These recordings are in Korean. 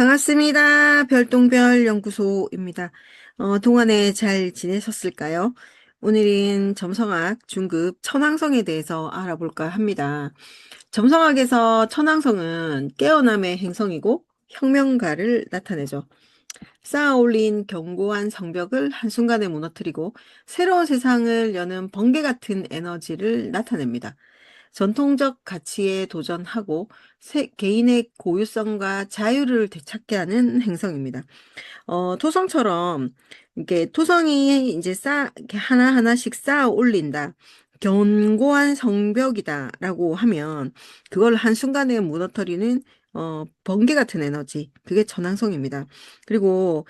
반갑습니다. 별똥별 연구소입니다. 동안에 잘 지내셨을까요? 오늘은 점성학 중급 천왕성에 대해서 알아볼까 합니다. 점성학에서 천왕성은 깨어남의 행성이고 혁명가를 나타내죠. 쌓아 올린 견고한 성벽을 한순간에 무너뜨리고 새로운 세상을 여는 번개 같은 에너지를 나타냅니다. 전통적 가치에 도전하고 개인의 고유성과 자유를 되찾게 하는 행성입니다. 토성처럼 이렇게 토성이 이제 이렇게 하나하나씩 쌓아 올린다. 견고한 성벽이다라고 하면 그걸 한순간에 무너뜨리는 번개 같은 에너지. 그게 천왕성입니다. 그리고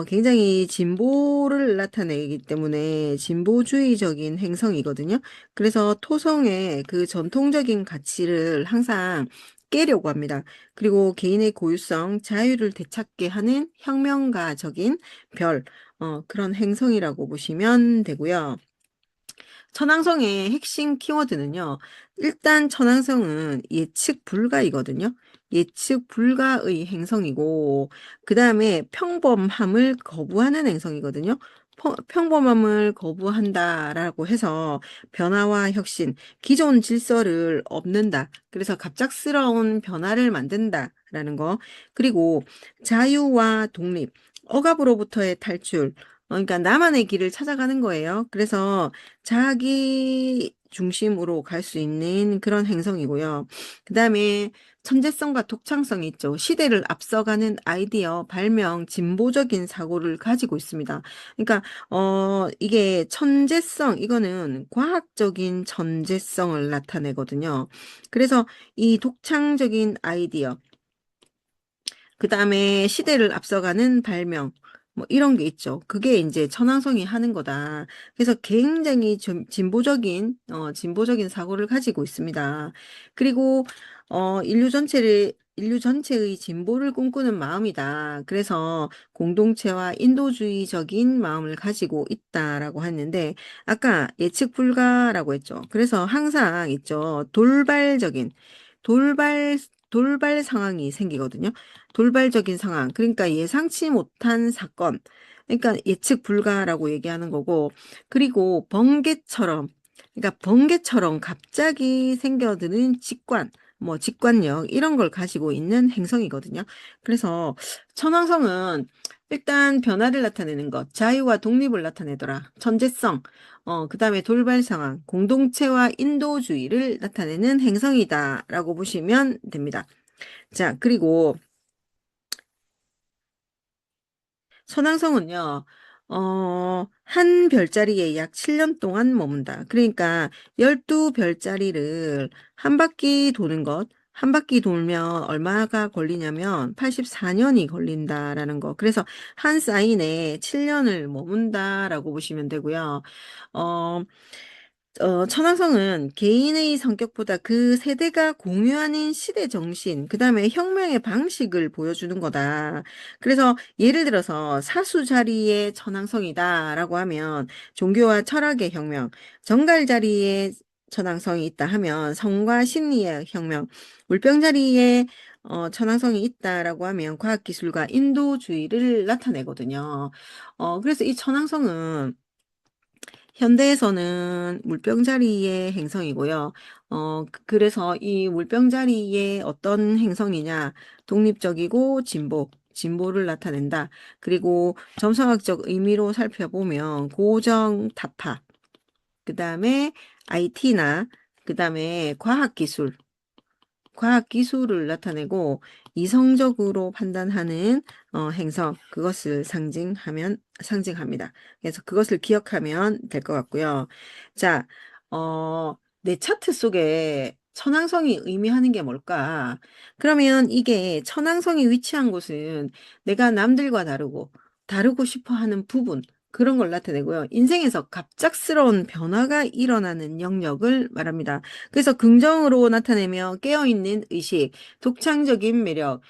굉장히 진보를 나타내기 때문에 진보주의적인 행성이거든요. 그래서 토성의 그 전통적인 가치를 항상 깨려고 합니다. 그리고 개인의 고유성, 자유를 되찾게 하는 혁명가적인 별, 그런 행성이라고 보시면 되고요. 천왕성의 핵심 키워드는요. 일단 천왕성은 예측 불가이거든요. 예측 불가의 행성이고, 그 다음에 평범함을 거부하는 행성이거든요. 평범함을 거부한다라고 해서 변화와 혁신, 기존 질서를 없는다. 그래서 갑작스러운 변화를 만든다라는 거. 그리고 자유와 독립, 억압으로부터의 탈출, 그러니까 나만의 길을 찾아가는 거예요. 그래서 자기 중심으로 갈 수 있는 그런 행성이고요. 그 다음에 천재성과 독창성이 있죠. 시대를 앞서가는 아이디어, 발명, 진보적인 사고를 가지고 있습니다. 그러니까, 이게 천재성, 이거는 과학적인 천재성을 나타내거든요. 그래서 이 독창적인 아이디어, 그 다음에 시대를 앞서가는 발명, 뭐 이런 게 있죠. 그게 이제 천왕성이 하는 거다. 그래서 굉장히 좀 진보적인 사고를 가지고 있습니다. 그리고, 인류 전체의 진보를 꿈꾸는 마음이다. 그래서 공동체와 인도주의적인 마음을 가지고 있다라고 했는데, 아까 예측 불가라고 했죠. 그래서 항상 있죠. 돌발, 돌발 상황이 생기거든요. 돌발적인 상황. 그러니까 예상치 못한 사건. 그러니까 예측 불가라고 얘기하는 거고, 그리고 그러니까 번개처럼 갑자기 생겨드는 직관력, 이런 걸 가지고 있는 행성이거든요. 그래서 천왕성은 일단 변화를 나타내는 것, 자유와 독립을 나타내더라. 천재성, 그 다음에 돌발 상황, 공동체와 인도주의를 나타내는 행성이다라고 보시면 됩니다. 자, 그리고 천왕성은요, 한 별자리에 약 7년 동안 머문다. 그러니까 12별자리를 한 바퀴 도는 것, 한 바퀴 돌면 얼마가 걸리냐면 84년이 걸린다라는 거. 그래서 한 사인에 7년을 머문다라고 보시면 되고요. 어, 천왕성은 개인의 성격보다 그 세대가 공유하는 시대 정신, 그 다음에 혁명의 방식을 보여주는 거다. 그래서 예를 들어서 사수 자리에 천왕성이다라고 하면 종교와 철학의 혁명, 정갈 자리에 천왕성이 있다 하면 성과 심리의 혁명, 물병 자리에 천왕성이 있다라고 하면 과학기술과 인도주의를 나타내거든요. 그래서 이 천왕성은 현대에서는 물병자리의 행성이고요. 그래서 이 물병자리의 어떤 행성이냐, 독립적이고 진보를 나타낸다. 그리고 점성학적 의미로 살펴보면 고정 타파, 그 다음에 IT나, 그 다음에 과학기술을 나타내고 이성적으로 판단하는 행성, 그것을 상징합니다. 그래서 그것을 기억하면 될 것 같고요. 자, 내 차트 속에 천왕성이 의미하는 게 뭘까? 그러면 이게 천왕성이 위치한 곳은 내가 남들과 다르고 싶어 하는 부분, 그런 걸 나타내고요. 인생에서 갑작스러운 변화가 일어나는 영역을 말합니다. 그래서 긍정으로 나타내며 깨어있는 의식, 독창적인 매력,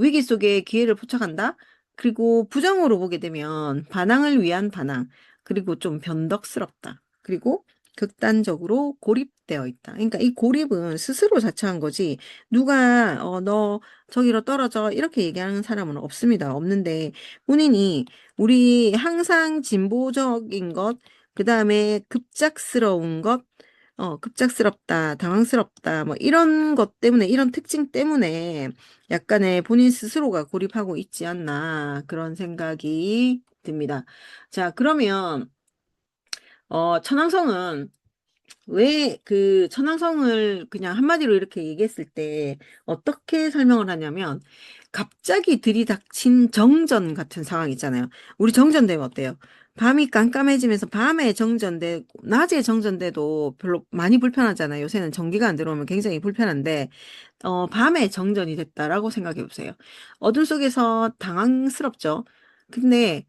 위기 속에 기회를 포착한다. 그리고 부정으로 보게 되면 반항을 위한 반항, 그리고 좀 변덕스럽다. 그리고 극단적으로 고립되어 있다. 그러니까 이 고립은 스스로 자처한 거지, 누가, 너 저기로 떨어져, 이렇게 얘기하는 사람은 없습니다. 없는데, 본인이 우리 항상 진보적인 것, 그 다음에 급작스러운 것, 급작스럽다, 당황스럽다, 뭐 이런 것 때문에, 이런 특징 때문에 약간의 본인 스스로가 고립하고 있지 않나, 그런 생각이 듭니다. 자, 그러면, 천왕성은 왜 그 천왕성을 그냥 한마디로 이렇게 얘기했을 때 어떻게 설명을 하냐면, 갑자기 들이닥친 정전 같은 상황 있잖아요. 우리 정전되면 어때요? 밤이 깜깜해지면서 밤에 정전돼, 낮에 정전돼도 별로 많이 불편하잖아요. 요새는 전기가 안 들어오면 굉장히 불편한데, 밤에 정전이 됐다라고 생각해 보세요. 어둠 속에서 당황스럽죠. 근데,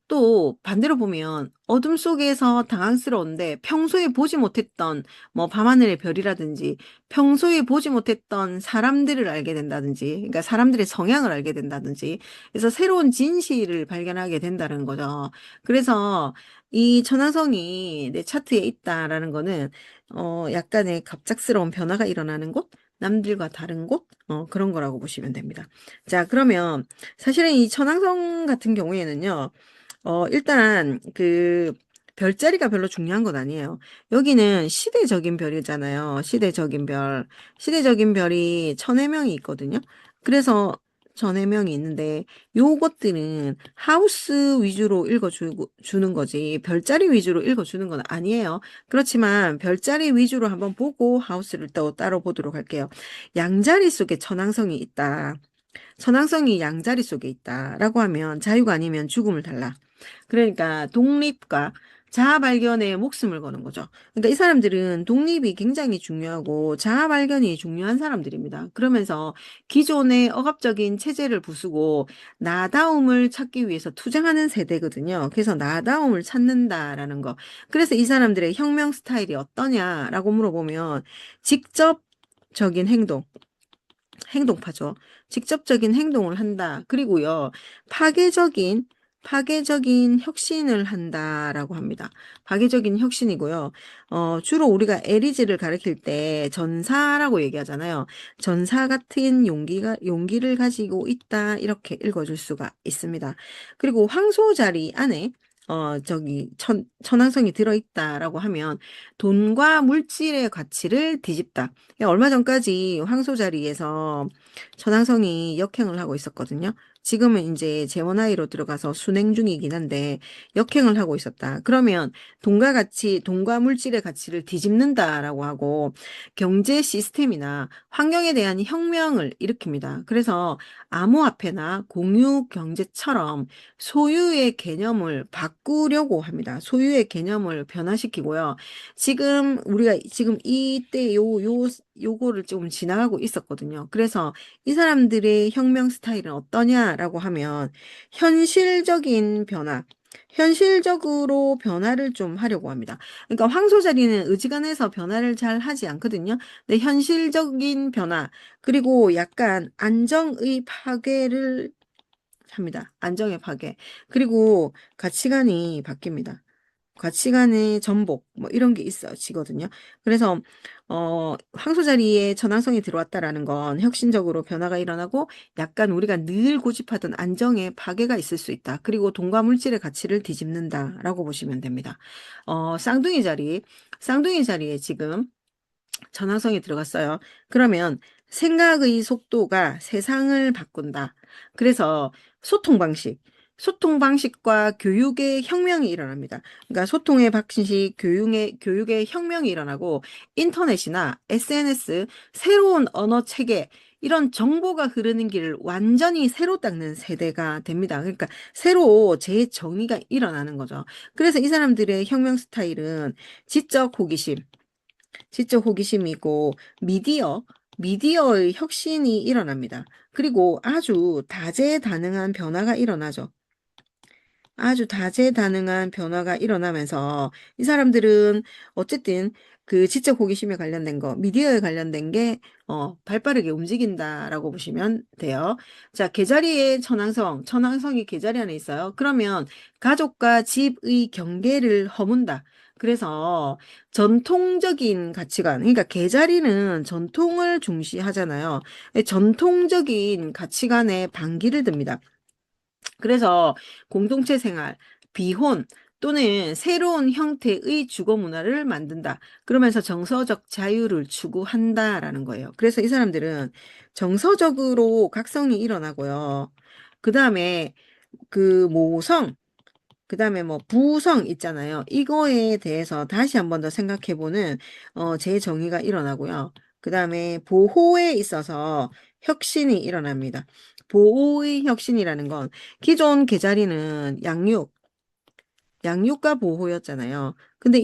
또 반대로 보면 어둠 속에서 당황스러운데 평소에 보지 못했던 뭐 밤하늘의 별이라든지 평소에 보지 못했던 사람들을 알게 된다든지, 그러니까 사람들의 성향을 알게 된다든지, 그래서 새로운 진실을 발견하게 된다는 거죠. 그래서 이 천왕성이 내 차트에 있다라는 거는, 약간의 갑작스러운 변화가 일어나는 곳, 남들과 다른 곳, 그런 거라고 보시면 됩니다. 자, 그러면 사실은 이 천왕성 같은 경우에는요, 일단 그 별자리가 별로 중요한 건 아니에요. 여기는 시대적인 별이잖아요. 시대적인 별. 시대적인 별이 천여 명이 있거든요. 그래서 천여 명이 있는데, 요것들은 하우스 위주로 주는 거지 별자리 위주로 읽어주는 건 아니에요. 그렇지만 별자리 위주로 한번 보고 하우스를 또 따로 보도록 할게요. 양자리 속에 천왕성이 있다. 천왕성이 양자리 속에 있다라고 하면 자유가 아니면 죽음을 달라. 그러니까 독립과 자아 발견에 목숨을 거는 거죠. 그러니까 이 사람들은 독립이 굉장히 중요하고 자아 발견이 중요한 사람들입니다. 그러면서 기존의 억압적인 체제를 부수고 나다움을 찾기 위해서 투쟁하는 세대거든요. 그래서 나다움을 찾는다라는 거. 그래서 이 사람들의 혁명 스타일이 어떠냐라고 물어보면, 직접적인 행동파죠. 직접적인 행동을 한다. 그리고요, 파괴적인, 파괴적인 혁신을 한다라고 합니다. 파괴적인 혁신이고요. 주로 우리가 에리즈를 가리킬 때 전사라고 얘기하잖아요. 전사 같은 용기를 가지고 있다. 이렇게 읽어줄 수가 있습니다. 그리고 황소 자리 안에, 천왕성이 들어있다라고 하면 돈과 물질의 가치를 뒤집다. 얼마 전까지 황소 자리에서 천왕성이 역행을 하고 있었거든요. 지금은 이제 재원하이로 들어가서 순행 중이긴 한데 역행을 하고 있었다. 그러면 돈과 물질의 가치를 뒤집는다라고 하고 경제 시스템이나 환경에 대한 혁명을 일으킵니다. 그래서 암호화폐나 공유 경제처럼 소유의 개념을 바꾸려고 합니다. 소유의 개념을 변화시키고요. 지금 우리가 지금 이때 요거를 조금 지나가고 있었거든요. 그래서 이 사람들의 혁명 스타일은 어떠냐라고 하면 현실적인 변화, 현실적으로 변화를 좀 하려고 합니다. 그러니까 황소자리는 의지간해서 변화를 잘 하지 않거든요. 근데 현실적인 변화, 그리고 약간 안정의 파괴를 합니다. 안정의 파괴. 그리고 가치관이 바뀝니다. 가치관의 전복, 뭐 이런 게 있어지거든요. 그래서 황소 자리에 전환성이 들어왔다라는 건 혁신적으로 변화가 일어나고 약간 우리가 늘 고집하던 안정의 파괴가 있을 수 있다. 그리고 돈과 물질의 가치를 뒤집는다라고 보시면 됩니다. 쌍둥이 자리에 지금 전환성이 들어갔어요. 그러면 생각의 속도가 세상을 바꾼다. 그래서 소통 방식, 소통 방식과 교육의 혁명이 일어납니다. 그러니까 소통의 방식, 교육의 혁명이 일어나고 인터넷이나 SNS, 새로운 언어 체계, 이런 정보가 흐르는 길을 완전히 새로 닦는 세대가 됩니다. 그러니까 새로 재정의가 일어나는 거죠. 그래서 이 사람들의 혁명 스타일은 지적 호기심, 지적 호기심이고 미디어의 혁신이 일어납니다. 그리고 아주 다재다능한 변화가 일어나죠. 아주 다재다능한 변화가 일어나면서 이 사람들은 어쨌든 그 지적 호기심에 관련된 거, 미디어에 관련된 게 발빠르게 움직인다라고 보시면 돼요. 자, 계자리에 천왕성이 계자리 안에 있어요. 그러면 가족과 집의 경계를 허문다. 그래서 전통적인 가치관, 그러니까 개자리는 전통을 중시하잖아요. 전통적인 가치관에 반기를 듭니다. 그래서 공동체 생활, 비혼 또는 새로운 형태의 주거 문화를 만든다. 그러면서 정서적 자유를 추구한다라는 거예요. 그래서 이 사람들은 정서적으로 각성이 일어나고요. 그 다음에 그 모성, 그 다음에 뭐 부성 있잖아요. 이거에 대해서 다시 한번 더 생각해보는 재정의가 일어나고요. 그 다음에 보호에 있어서 혁신이 일어납니다. 보호의 혁신이라는 건 기존 개자리는 양육과 보호였잖아요. 근데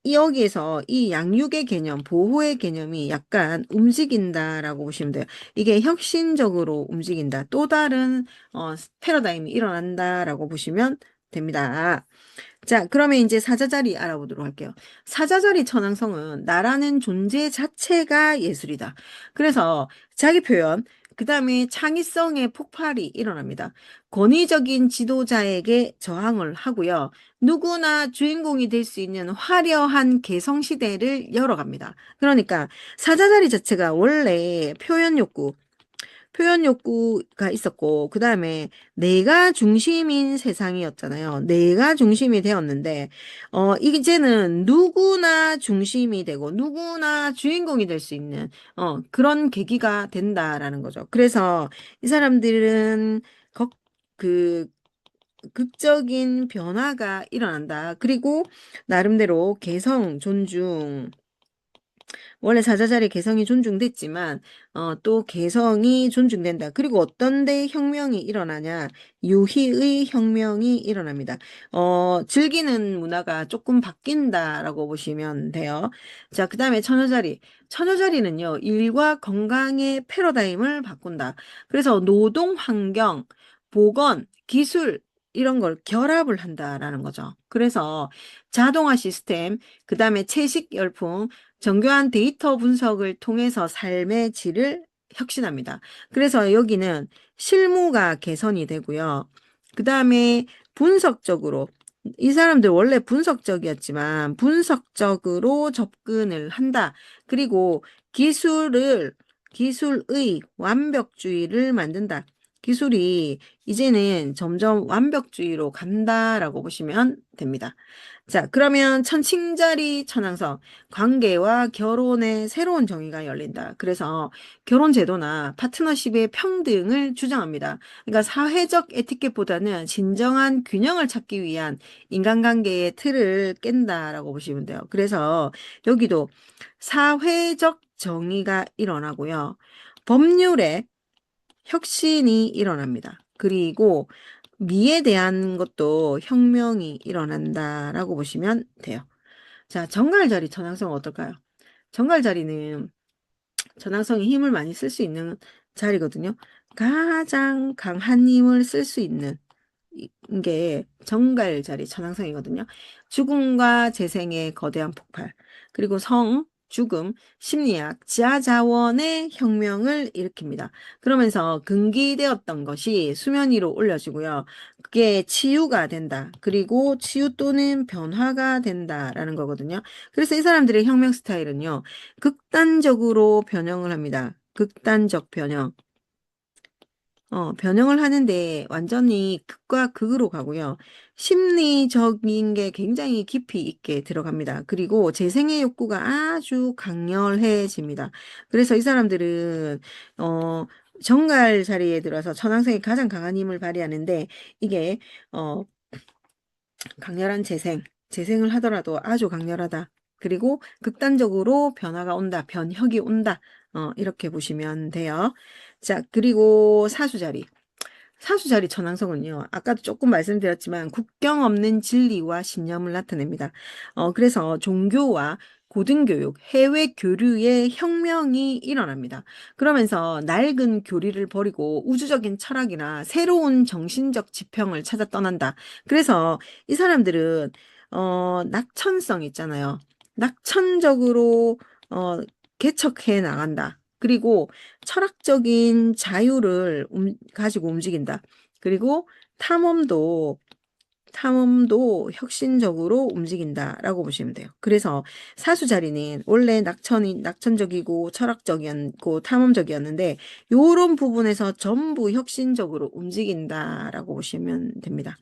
여기에서 이 양육의 개념, 보호의 개념이 약간 움직인다라고 보시면 돼요. 이게 혁신적으로 움직인다. 또 다른, 패러다임이 일어난다라고 보시면 됩니다. 자, 그러면 이제 사자자리 알아보도록 할게요. 사자자리 천왕성은 나라는 존재 자체가 예술이다. 그래서 자기 표현, 그 다음에 창의성의 폭발이 일어납니다. 권위적인 지도자에게 저항을 하고요. 누구나 주인공이 될 수 있는 화려한 개성시대를 열어갑니다. 그러니까 사자자리 자체가 원래 표현 욕구가 있었고, 그 다음에 내가 중심인 세상이었잖아요. 내가 중심이 되었는데, 이제는 누구나 중심이 되고, 누구나 주인공이 될 수 있는, 그런 계기가 된다라는 거죠. 그래서 이 사람들은, 거, 그, 극적인 변화가 일어난다. 그리고 나름대로 개성, 존중, 원래 사자자리 개성이 존중됐지만 또 개성이 존중된다. 그리고 어떤 데 혁명이 일어나냐? 유희의 혁명이 일어납니다. 즐기는 문화가 조금 바뀐다라고 보시면 돼요. 자, 그다음에 처녀자리. 처녀자리는요, 일과 건강의 패러다임을 바꾼다. 그래서 노동 환경, 보건, 기술 이런 걸 결합을 한다라는 거죠. 그래서 자동화 시스템, 그다음에 채식 열풍, 정교한 데이터 분석을 통해서 삶의 질을 혁신합니다. 그래서 여기는 실무가 개선이 되고요. 그 다음에 분석적으로, 이 사람들 원래 분석적이었지만 분석적으로 접근을 한다. 그리고 기술의 완벽주의를 만든다. 기술이 이제는 점점 완벽주의로 간다라고 보시면 됩니다. 자, 그러면 천칭자리 천왕성, 관계와 결혼의 새로운 정의가 열린다. 그래서 결혼 제도나 파트너십의 평등을 주장합니다. 그러니까 사회적 에티켓보다는 진정한 균형을 찾기 위한 인간관계의 틀을 깬다라고 보시면 돼요. 그래서 여기도 사회적 정의가 일어나고요. 법률에 혁신이 일어납니다. 그리고 미에 대한 것도 혁명이 일어난다라고 보시면 돼요. 자, 정갈자리 천왕성은 어떨까요? 정갈자리는 전항성이 힘을 많이 쓸 수 있는 자리거든요. 가장 강한 힘을 쓸 수 있는 게 정갈자리 천왕성이거든요. 죽음과 재생의 거대한 폭발, 그리고 죽음, 심리학, 지하자원의 혁명을 일으킵니다. 그러면서 금기되었던 것이 수면 위로 올려지고요. 그게 치유가 된다. 그리고 치유 또는 변화가 된다라는 거거든요. 그래서 이 사람들의 혁명 스타일은요, 극단적으로 변형을 합니다. 극단적 변형. 변형을 하는데 완전히 극과 극으로 가고요. 심리적인 게 굉장히 깊이 있게 들어갑니다. 그리고 재생의 욕구가 아주 강렬해집니다. 그래서 이 사람들은, 정갈 자리에 들어서 천왕성이 가장 강한 힘을 발휘하는데, 이게, 어, 강렬한 재생을 하더라도 아주 강렬하다. 그리고 극단적으로 변화가 온다, 변혁이 온다. 이렇게 보시면 돼요. 자, 그리고 사수자리. 사수자리 천왕성은요, 아까도 조금 말씀드렸지만, 국경 없는 진리와 신념을 나타냅니다. 그래서 종교와 고등교육, 해외 교류의 혁명이 일어납니다. 그러면서 낡은 교리를 버리고 우주적인 철학이나 새로운 정신적 지평을 찾아 떠난다. 그래서 이 사람들은, 낙천성 있잖아요. 낙천적으로, 어, 개척해 나간다. 그리고 철학적인 자유를 가지고 움직인다. 그리고 탐험도 탐험도 혁신적으로 움직인다라고 보시면 돼요. 그래서 사수 자리는 원래 낙천적이고 철학적이고 탐험적이었는데 요런 부분에서 전부 혁신적으로 움직인다라고 보시면 됩니다.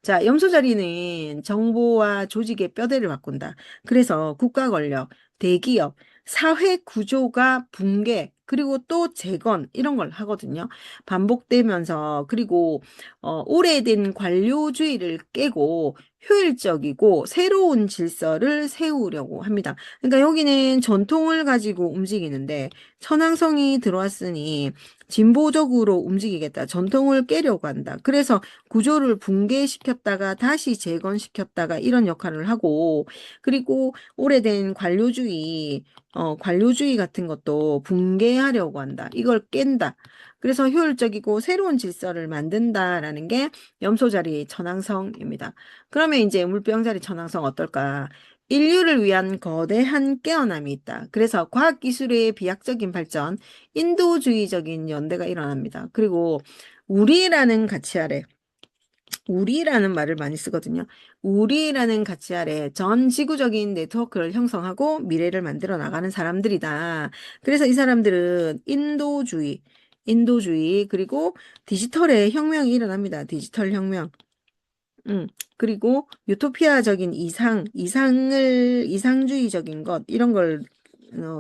자, 염소 자리는 정보와 조직의 뼈대를 바꾼다. 그래서 국가 권력, 대기업, 사회 구조가 붕괴, 그리고 또 재건, 이런 걸 하거든요. 반복되면서, 그리고, 오래된 관료주의를 깨고, 효율적이고, 새로운 질서를 세우려고 합니다. 그러니까 여기는 전통을 가지고 움직이는데, 천황성이 들어왔으니, 진보적으로 움직이겠다. 전통을 깨려고 한다. 그래서 구조를 붕괴시켰다가 다시 재건시켰다가 이런 역할을 하고, 그리고 오래된 관료주의 같은 것도 붕괴하려고 한다. 이걸 깬다. 그래서 효율적이고 새로운 질서를 만든다라는 게 염소자리 천왕성입니다. 그러면 이제 물병자리 천왕성 어떨까? 인류를 위한 거대한 깨어남이 있다. 그래서 과학기술의 비약적인 발전, 인도주의적인 연대가 일어납니다. 그리고 우리라는 가치 아래 우리라는 말을 많이 쓰거든요. 우리라는 가치 아래 전 지구적인 네트워크를 형성하고 미래를 만들어 나가는 사람들이다. 그래서 이 사람들은 인도주의, 그리고 디지털의 혁명이 일어납니다. 디지털 혁명. 그리고 유토피아적인 이상주의적인 것, 이런 걸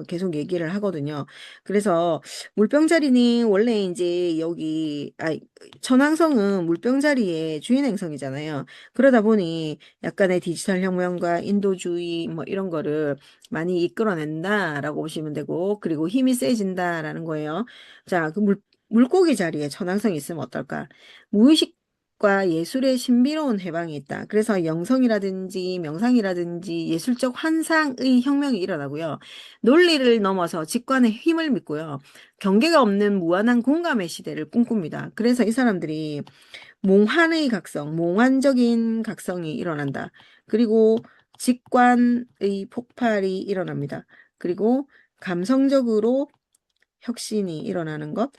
계속 얘기를 하거든요. 그래서 물병자리는 원래 이제 천왕성은 물병자리의 주인 행성이잖아요. 그러다 보니 약간의 디지털 혁명과 인도주의 뭐 이런 거를 많이 이끌어낸다라고 보시면 되고, 그리고 힘이 세진다라는 거예요. 자, 물고기 자리에 천왕성이 있으면 어떨까? 무의식 과 예술의 신비로운 해방이 있다. 그래서 영성이라든지 명상이라든지 예술적 환상의 혁명이 일어나고요. 논리를 넘어서 직관의 힘을 믿고요. 경계가 없는 무한한 공감의 시대를 꿈꿉니다. 그래서 이 사람들이 몽환적인 각성이 일어난다. 그리고 직관의 폭발이 일어납니다. 그리고 감성적으로 혁신이 일어나는 것,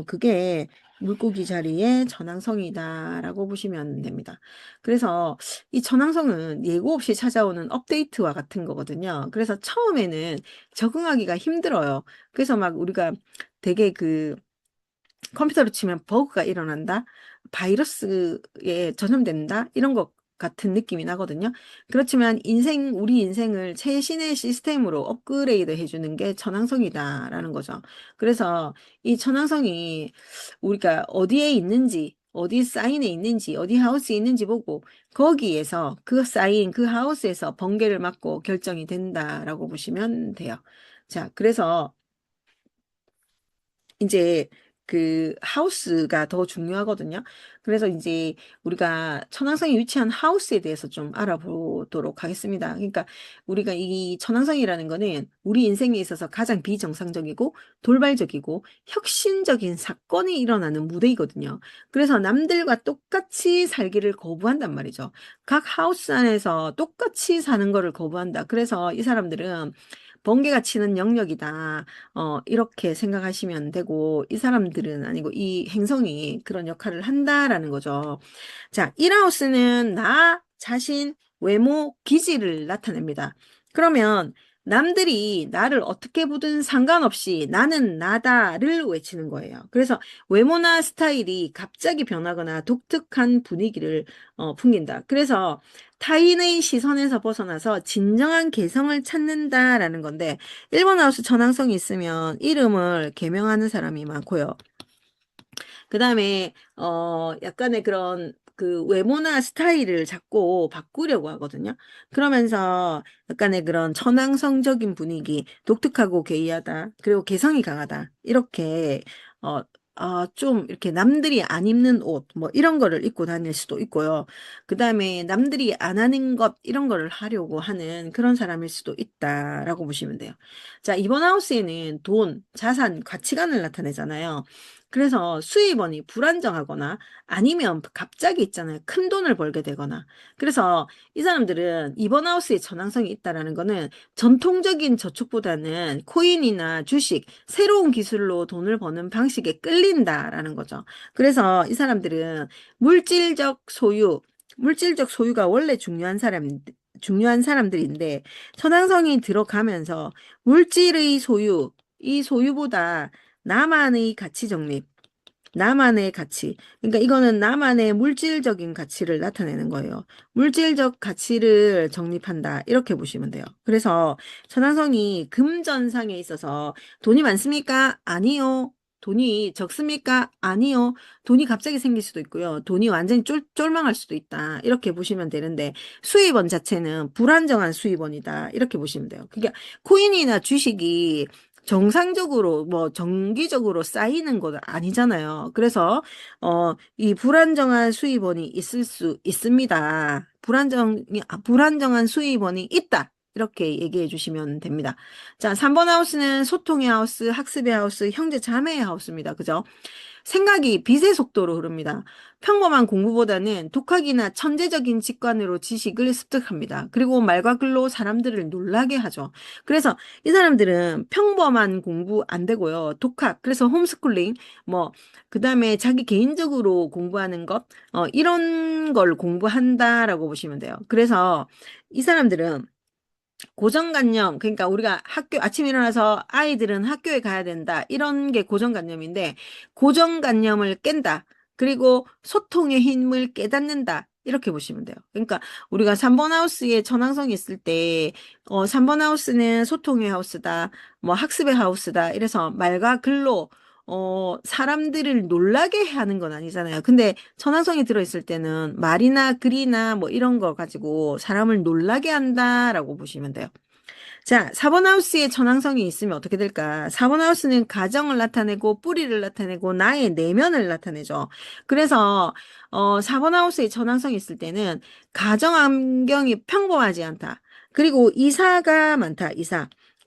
그게 물고기 자리의 전황성이다라고 보시면 됩니다. 그래서 이 전황성은 예고 없이 찾아오는 업데이트와 같은 거거든요. 그래서 처음에는 적응하기가 힘들어요. 그래서 막 우리가 되게 컴퓨터로 치면 버그가 일어난다, 바이러스에 전염된다, 이런 것 같은 느낌이 나거든요. 그렇지만 우리 인생을 최신의 시스템으로 업그레이드 해주는 게 천왕성이다라는 거죠. 그래서 이 천왕성이 우리가 어디에 있는지, 어디 사인에 있는지, 어디 하우스에 있는지 보고 거기에서 그 하우스에서 번개를 맞고 결정이 된다라고 보시면 돼요. 자, 그래서 이제 하우스가 더 중요하거든요. 그래서 이제 우리가 천왕성이 위치한 하우스에 대해서 좀 알아보도록 하겠습니다. 그러니까 우리가 이 천왕성이라는 거는 우리 인생에 있어서 가장 비정상적이고 돌발적이고 혁신적인 사건이 일어나는 무대이거든요. 그래서 남들과 똑같이 살기를 거부한단 말이죠. 각 하우스 안에서 똑같이 사는 거를 거부한다. 그래서 이 사람들은 번개가 치는 영역이다. 이렇게 생각하시면 되고, 이 사람들은 아니고 이 행성이 그런 역할을 한다라는 거죠. 자, 일하우스는 나 자신, 외모, 기질을 나타냅니다. 그러면 남들이 나를 어떻게 보든 상관없이 나는 나다를 외치는 거예요. 그래서 외모나 스타일이 갑자기 변하거나 독특한 분위기를 풍긴다. 그래서 타인의 시선에서 벗어나서 진정한 개성을 찾는다라는 건데, 일본 하우스 전황성이 있으면 이름을 개명하는 사람이 많고요. 그 다음에, 약간의 그런 외모나 스타일을 자꾸 바꾸려고 하거든요. 그러면서 약간의 그런 천황성적인 분위기, 독특하고 괴이하다, 그리고 개성이 강하다. 이렇게, 어, 좀 이렇게 남들이 안 입는 옷, 뭐 이런 거를 입고 다닐 수도 있고요. 그 다음에 남들이 안 하는 것, 이런 거를 하려고 하는 그런 사람일 수도 있다라고 보시면 돼요. 자, 이번 하우스에는 돈, 자산, 가치관을 나타내잖아요. 그래서 수입원이 불안정하거나 아니면 갑자기 있잖아요. 큰 돈을 벌게 되거나. 그래서 이 사람들은 이번 하우스의 전환성이 있다라는 거는 전통적인 저축보다는 코인이나 주식, 새로운 기술로 돈을 버는 방식에 끌린다라는 거죠. 그래서 이 사람들은 물질적 소유, 물질적 소유가 원래 중요한 사람들인데, 천왕성이 들어가면서 물질의 소유, 이 소유보다 나만의 가치 정립, 나만의 가치. 그러니까 이거는 나만의 물질적인 가치를 나타내는 거예요. 물질적 가치를 정립한다. 이렇게 보시면 돼요. 그래서 천왕성이 금전상에 있어서 돈이 많습니까? 아니요. 돈이 적습니까? 아니요. 돈이 갑자기 생길 수도 있고요. 돈이 완전히 쫄망할 수도 있다. 이렇게 보시면 되는데 수입원 자체는 불안정한 수입원이다. 이렇게 보시면 돼요. 그러니까 코인이나 주식이 정상적으로 뭐 정기적으로 쌓이는 건 아니잖아요. 그래서 이 불안정한 수입원이 있을 수 있습니다. 불안정한 수입원이 있다. 이렇게 얘기해 주시면 됩니다. 자, 3번 하우스는 소통의 하우스, 학습의 하우스, 형제 자매의 하우스입니다. 그죠? 생각이 빛의 속도로 흐릅니다. 평범한 공부보다는 독학이나 천재적인 직관으로 지식을 습득합니다. 그리고 말과 글로 사람들을 놀라게 하죠. 그래서 이 사람들은 평범한 공부 안 되고요. 독학, 그래서 홈스쿨링, 뭐, 그 다음에 자기 개인적으로 공부하는 것, 이런 걸 공부한다라고 보시면 돼요. 그래서 이 사람들은 고정관념, 그러니까 우리가 아침에 일어나서 아이들은 학교에 가야 된다. 이런 게 고정관념인데, 고정관념을 깬다. 그리고 소통의 힘을 깨닫는다. 이렇게 보시면 돼요. 그러니까 우리가 3번 하우스에 전황성이 있을 때, 3번 하우스는 소통의 하우스다. 뭐 학습의 하우스다. 이래서 말과 글로, 사람들을 놀라게 하는 건 아니잖아요. 근데 천왕성이 들어있을 때는 말이나 글이나 뭐 이런 거 가지고 사람을 놀라게 한다라고 보시면 돼요. 자, 4번 하우스에 천왕성이 있으면 어떻게 될까? 4번 하우스는 가정을 나타내고 뿌리를 나타내고 나의 내면을 나타내죠. 그래서 4번 하우스에 천왕성이 있을 때는 가정 환경이 평범하지 않다. 그리고 이사가 많다.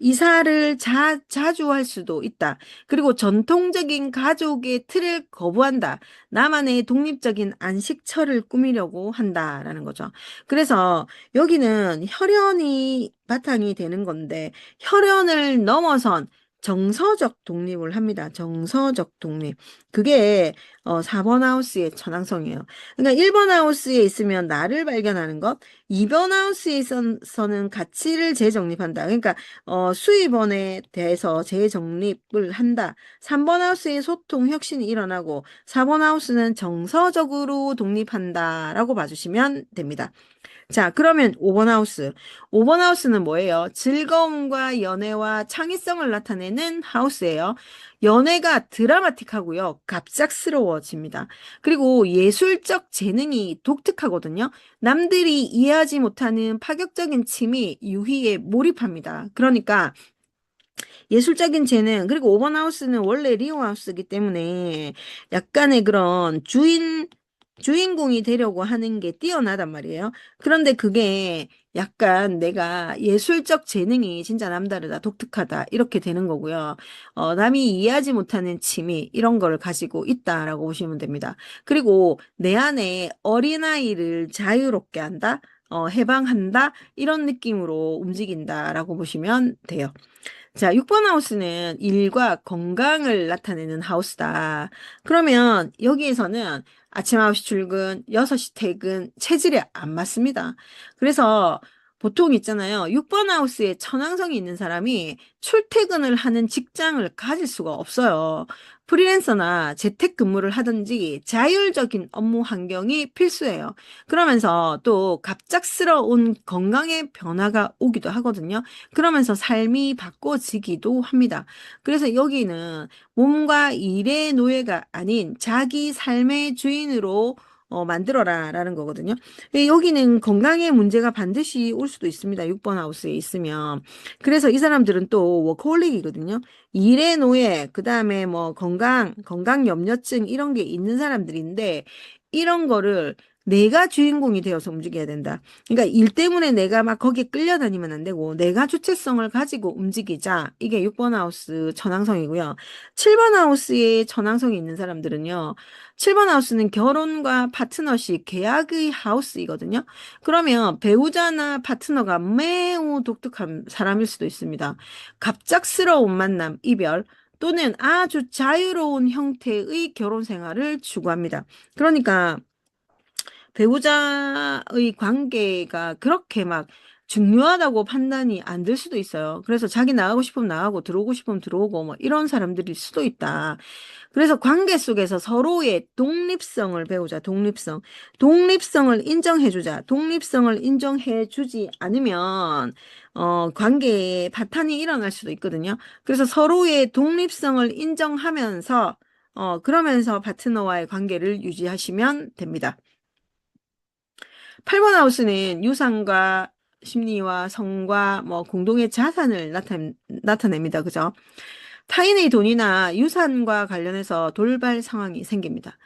이사를 자주 할 수도 있다. 그리고 전통적인 가족의 틀을 거부한다. 나만의 독립적인 안식처를 꾸미려고 한다라는 거죠. 그래서 여기는 혈연이 바탕이 되는 건데 혈연을 넘어선 정서적 독립을 합니다. 정서적 독립. 그게 4번 하우스의 천왕성이에요. 그러니까 1번 하우스에 있으면 나를 발견하는 것, 2번 하우스에 있어서는 가치를 재정립한다. 그러니까 수입원에 대해서 재정립을 한다. 3번 하우스의 소통 혁신이 일어나고 4번 하우스는 정서적으로 독립한다라고 봐주시면 됩니다. 자, 그러면 5번 하우스. 5번 하우스는 뭐예요? 즐거움과 연애와 창의성을 나타내는 하우스예요. 연애가 드라마틱하고요. 갑작스러워집니다. 그리고 예술적 재능이 독특하거든요. 남들이 이해하지 못하는 파격적인 취미, 유희에 몰입합니다. 그러니까 예술적인 재능, 그리고 오버하우스는 원래 리오하우스이기 때문에 약간의 그런 주인공이 되려고 하는 게 뛰어나단 말이에요. 그런데 그게 약간 내가 예술적 재능이 진짜 남다르다, 독특하다, 이렇게 되는 거고요. 남이 이해하지 못하는 취미, 이런 걸 가지고 있다라고 보시면 됩니다. 그리고 내 안에 어린아이를 자유롭게 한다, 해방한다, 이런 느낌으로 움직인다라고 보시면 돼요. 자, 6번 하우스는 일과 건강을 나타내는 하우스다. 그러면 여기에서는 아침 9시 출근, 6시 퇴근, 체질이 안 맞습니다. 그래서 보통 있잖아요. 6번 하우스에 천왕성이 있는 사람이 출퇴근을 하는 직장을 가질 수가 없어요. 프리랜서나 재택근무를 하든지 자율적인 업무 환경이 필수예요. 그러면서 또 갑작스러운 건강의 변화가 오기도 하거든요. 그러면서 삶이 바꿔지기도 합니다. 그래서 여기는 몸과 일의 노예가 아닌 자기 삶의 주인으로 만들어라 라는 거거든요. 여기는 건강에 문제가 반드시 올 수도 있습니다. 6번 하우스에 있으면. 그래서 이 사람들은 또 워커홀릭이거든요. 일의 노예, 그 다음에 뭐 건강 염려증 이런 게 있는 사람들인데 이런 거를 내가 주인공이 되어서 움직여야 된다. 그러니까 일 때문에 내가 막 거기에 끌려다니면 안 되고 내가 주체성을 가지고 움직이자. 이게 6번 하우스 천왕성이고요. 7번 하우스에 천왕성이 있는 사람들은요. 7번 하우스는 결혼과 파트너십, 계약의 하우스이거든요. 그러면 배우자나 파트너가 매우 독특한 사람일 수도 있습니다. 갑작스러운 만남, 이별, 또는 아주 자유로운 형태의 결혼 생활을 추구합니다. 그러니까 배우자의 관계가 그렇게 막 중요하다고 판단이 안 들 수도 있어요. 그래서 자기 나가고 싶으면 나가고 들어오고 싶으면 들어오고 뭐 이런 사람들일 수도 있다. 그래서 관계 속에서 서로의 독립성을 배우자, 독립성. 독립성을 인정해주자. 독립성을 인정해주지 않으면, 관계에 파탄이 일어날 수도 있거든요. 그래서 서로의 독립성을 인정하면서, 그러면서 파트너와의 관계를 유지하시면 됩니다. 8번 하우스는 유산과 심리와 성과 뭐 공동의 자산을 나타냅니다. 그죠? 타인의 돈이나 유산과 관련해서 돌발 상황이 생깁니다.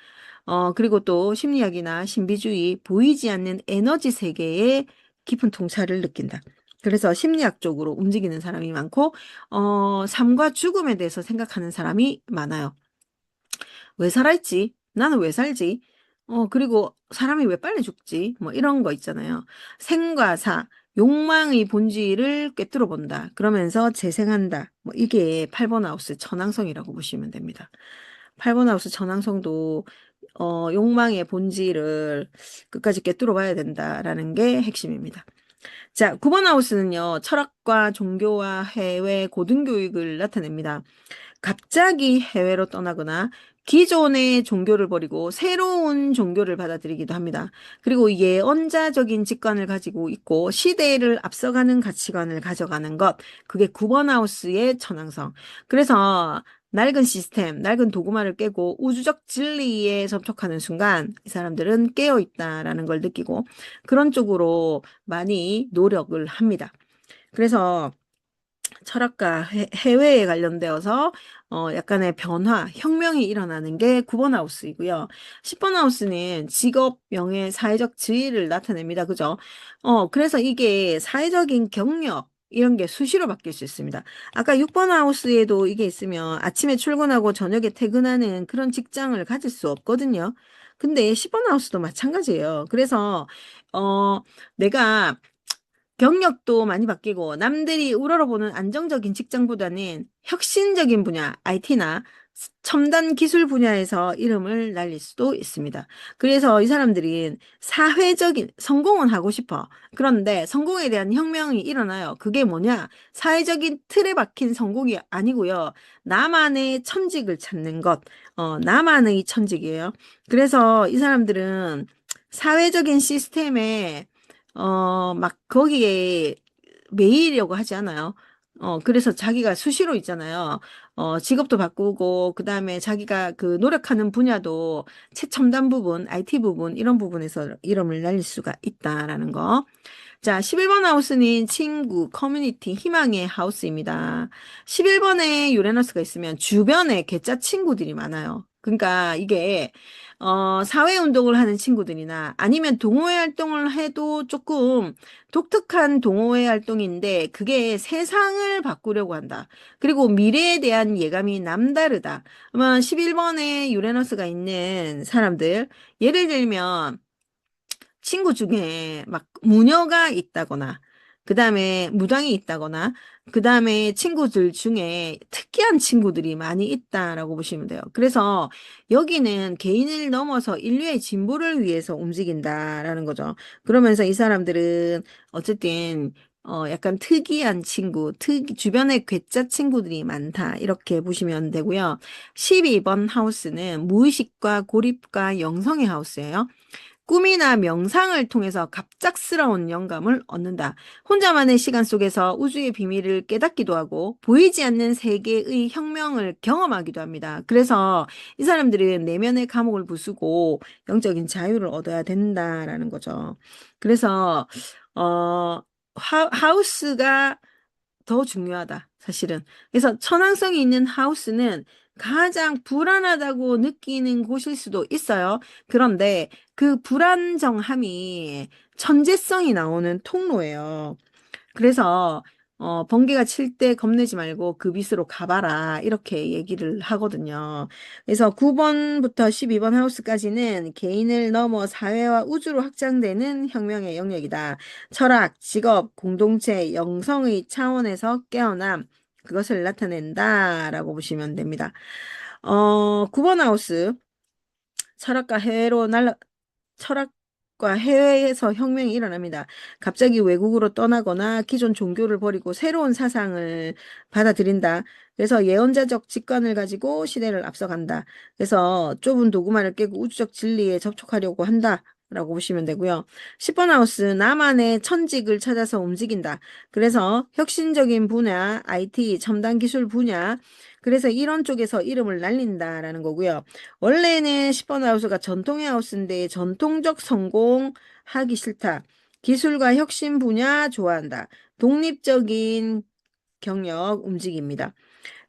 그리고 또 심리학이나 신비주의, 보이지 않는 에너지 세계에 깊은 통찰을 느낀다. 그래서 심리학적으로 움직이는 사람이 많고, 삶과 죽음에 대해서 생각하는 사람이 많아요. 왜 살아있지? 나는 왜 살지? 그리고 사람이 왜 빨리 죽지? 뭐 이런 거 있잖아요. 생과 사, 욕망의 본질을 꿰뚫어 본다. 그러면서 재생한다. 뭐 이게 8번 하우스 천왕성이라고 보시면 됩니다. 8번 하우스 천왕성도 욕망의 본질을 끝까지 꿰뚫어 봐야 된다라는 게 핵심입니다. 자, 9번 하우스는요, 철학과 종교와 해외 고등교육을 나타냅니다. 갑자기 해외로 떠나거나 기존의 종교를 버리고 새로운 종교를 받아들이기도 합니다. 그리고 예언자적인 직관을 가지고 있고 시대를 앞서가는 가치관을 가져가는 것. 그게 9번 하우스의 천왕성. 그래서 낡은 시스템, 낡은 도구마를 깨고 우주적 진리에 접촉하는 순간 이 사람들은 깨어 있다라는 걸 느끼고 그런 쪽으로 많이 노력을 합니다. 그래서 철학과 해외에 관련되어서 약간의 변화, 혁명이 일어나는 게 9번 하우스이고요. 10번 하우스는 직업, 명예, 사회적 지위를 나타냅니다. 그죠? 그래서 이게 사회적인 경력, 이런 게 수시로 바뀔 수 있습니다. 아까 6번 하우스에도 이게 있으면 아침에 출근하고 저녁에 퇴근하는 그런 직장을 가질 수 없거든요. 근데 10번 하우스도 마찬가지예요. 그래서, 내가 경력도 많이 바뀌고 남들이 우러러보는 안정적인 직장보다는 혁신적인 분야, IT나 첨단 기술 분야에서 이름을 날릴 수도 있습니다. 그래서 이 사람들은 사회적인 성공은 하고 싶어. 그런데 성공에 대한 혁명이 일어나요. 그게 뭐냐? 사회적인 틀에 박힌 성공이 아니고요. 나만의 천직을 찾는 것. 나만의 천직이에요. 그래서 이 사람들은 사회적인 시스템에 막 거기에 매이려고 하지 않아요. 그래서 자기가 수시로 있잖아요. 직업도 바꾸고, 그 다음에 자기가 그 노력하는 분야도 최첨단 부분, IT 부분, 이런 부분에서 이름을 날릴 수가 있다라는 거. 자, 11번 하우스는 친구, 커뮤니티, 희망의 하우스입니다. 11번에 유레너스가 있으면 주변에 괴짜 친구들이 많아요. 그러니까 이게 사회운동을 하는 친구들이나 아니면 동호회 활동을 해도 조금 독특한 동호회 활동인데 그게 세상을 바꾸려고 한다. 그리고 미래에 대한 예감이 남다르다. 그러면 11번에 유레너스가 있는 사람들, 예를 들면 친구 중에 막 무녀가 있다거나, 그 다음에 무당이 있다거나, 그 다음에 친구들 중에 특이한 친구들이 많이 있다라고 보시면 돼요. 그래서 여기는 개인을 넘어서 인류의 진보를 위해서 움직인다라는 거죠. 그러면서 이 사람들은 어쨌든 약간 특이한 친구, 주변에 괴짜 친구들이 많다. 이렇게 보시면 되고요. 12번 하우스는 무의식과 고립과 영성의 하우스예요. 꿈이나 명상을 통해서 갑작스러운 영감을 얻는다. 혼자만의 시간 속에서 우주의 비밀을 깨닫기도 하고 보이지 않는 세계의 혁명을 경험하기도 합니다. 그래서 이 사람들은 내면의 감옥을 부수고 영적인 자유를 얻어야 된다라는 거죠. 그래서 하우스가 더 중요하다, 사실은. 그래서 천왕성이 있는 하우스는 가장 불안하다고 느끼는 곳일 수도 있어요. 그런데 그 불안정함이 천재성이 나오는 통로예요. 그래서 번개가 칠 때 겁내지 말고 그 밑으로 가봐라 이렇게 얘기를 하거든요. 그래서 9번부터 12번 하우스까지는 개인을 넘어 사회와 우주로 확장되는 혁명의 영역이다. 철학, 직업, 공동체, 영성의 차원에서 깨어남 그것을 나타낸다라고 보시면 됩니다. 9번 하우스 철학과 해외로 날아 철학과 한국과 해외에서 혁명이 일어납니다. 갑자기 외국으로 떠나거나 기존 종교를 버리고 새로운 사상을 받아들인다. 그래서 예언자적 직관을 가지고 시대를 앞서간다. 그래서 좁은 도구만을 깨고 우주적 진리에 접촉하려고 한다. 라고 보시면 되고요. 10번 하우스, 나만의 천직을 찾아서 움직인다. 그래서 혁신적인 분야, IT, 첨단 기술 분야, 그래서 이런 쪽에서 이름을 날린다라는 거고요. 원래는 10번 하우스가 전통의 하우스인데 전통적 성공하기 싫다. 기술과 혁신 분야 좋아한다. 독립적인 경력 움직입니다.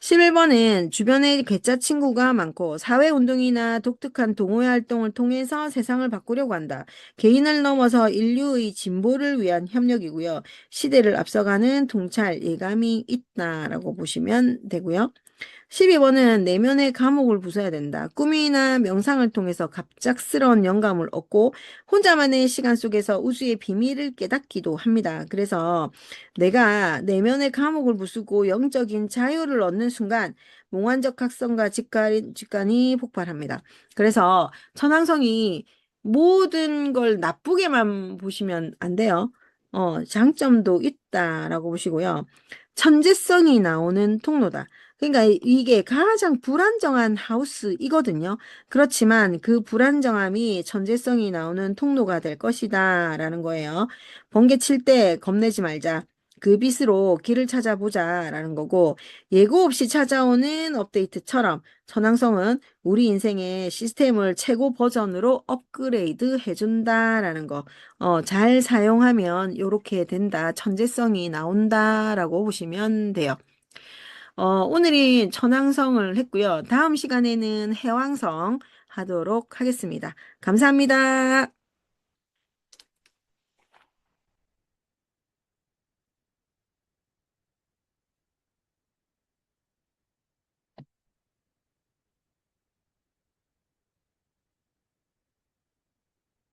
11번은 주변에 괴짜 친구가 많고 사회운동이나 독특한 동호회 활동을 통해서 세상을 바꾸려고 한다. 개인을 넘어서 인류의 진보를 위한 협력이고요. 시대를 앞서가는 통찰, 예감이 있다라고 보시면 되고요. 12번은 내면의 감옥을 부숴야 된다. 꿈이나 명상을 통해서 갑작스러운 영감을 얻고 혼자만의 시간 속에서 우주의 비밀을 깨닫기도 합니다. 그래서 내가 내면의 감옥을 부수고 영적인 자유를 얻는 순간 몽환적 각성과 직관이 폭발합니다. 그래서 천왕성이 모든 걸 나쁘게만 보시면 안 돼요. 장점도 있다라고 보시고요. 천재성이 나오는 통로다. 그러니까 이게 가장 불안정한 하우스이거든요. 그렇지만 그 불안정함이 천재성이 나오는 통로가 될 것이다 라는 거예요. 번개 칠 때 겁내지 말자. 그 빛으로 길을 찾아보자 라는 거고, 예고 없이 찾아오는 업데이트처럼 천왕성은 우리 인생의 시스템을 최고 버전으로 업그레이드 해준다라는 거. 잘 사용하면 이렇게 된다. 천재성이 나온다라고 보시면 돼요. 오늘이 천왕성을 했고요. 다음 시간에는 해왕성 하도록 하겠습니다. 감사합니다.